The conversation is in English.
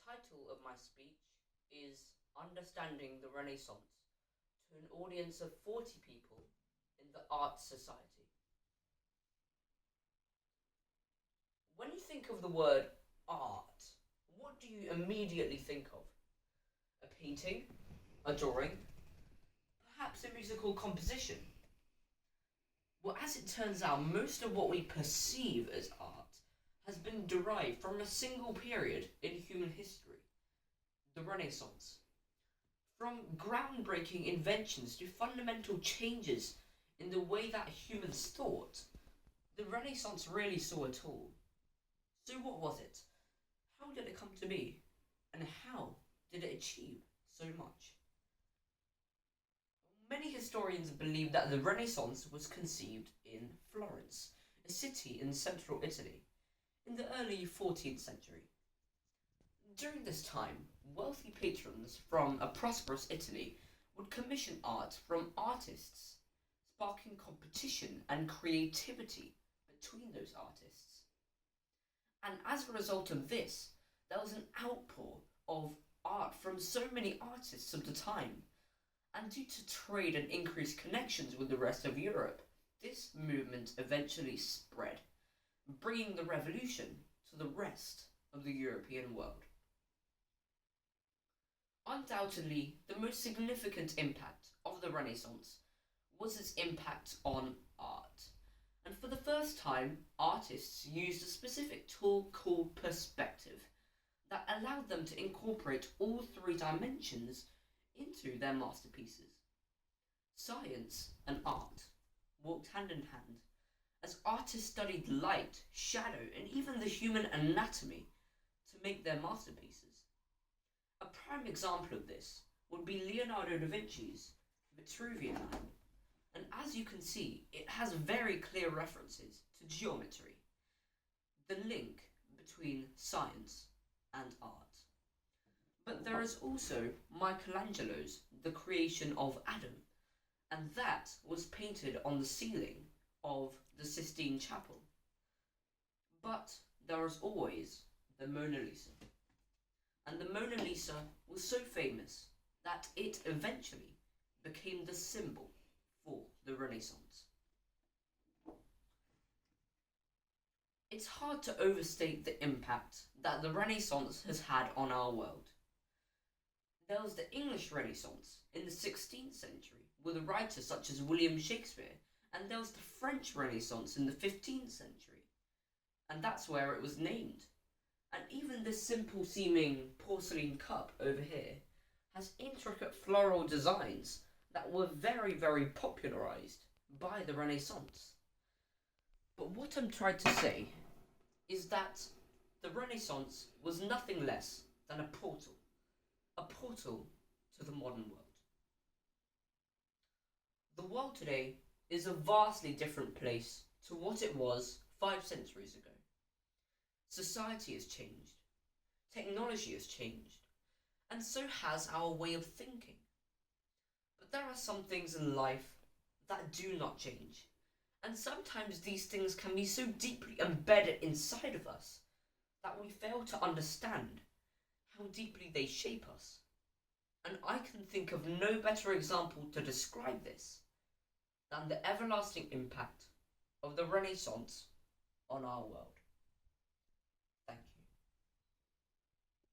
title of my speech is Understanding the Renaissance to an audience of 40 people in the Arts Society. When you think of the word art, what do you immediately think of? A painting? A drawing? Perhaps a musical composition? Well, as it turns out, most of what we perceive as art has been derived from a single period in human history, the Renaissance. From groundbreaking inventions to fundamental changes in the way that humans thought, the Renaissance really saw it all. So what was it? How did it come to be? And how did it achieve so much? Many historians believe that the Renaissance was conceived in Florence, a city in central Italy, in the early 14th century. During this time, wealthy patrons from a prosperous Italy would commission art from artists, sparking competition and creativity between those artists. And as a result of this, there was an outpour of art from so many artists of the time. And due to trade and increased connections with the rest of Europe, this movement eventually spread, bringing the revolution to the rest of the European world. Undoubtedly, the most significant impact of the Renaissance was its impact on art. And for the first time, artists used a specific tool called perspective that allowed them to incorporate all three dimensions into their masterpieces. Science and art walked hand in hand as artists studied light, shadow, and even the human anatomy to make their masterpieces. A prime example of this would be Leonardo da Vinci's Vitruvian Man, and as you can see, it has very clear references to geometry, the link between science and art. But there is also Michelangelo's The Creation of Adam, and that was painted on the ceiling of the Sistine Chapel. But there is always the Mona Lisa. And the Mona Lisa was so famous that it eventually became the symbol for the Renaissance. It's hard to overstate the impact that the Renaissance has had on our world. There was the English Renaissance in the 16th century with writers such as William Shakespeare, and there was the French Renaissance in the 15th century, and that's where it was named. And even this simple seeming porcelain cup over here has intricate floral designs that were very, very popularized by the Renaissance. But what I'm trying to say is that the Renaissance was nothing less than a portal to the modern world. The world today is a vastly different place to what it was 5 centuries ago. Society has changed, technology has changed, and so has our way of thinking. But there are some things in life that do not change, and sometimes these things can be so deeply embedded inside of us that we fail to understand how deeply they shape us. And I can think of no better example to describe this than the everlasting impact of the Renaissance on our world.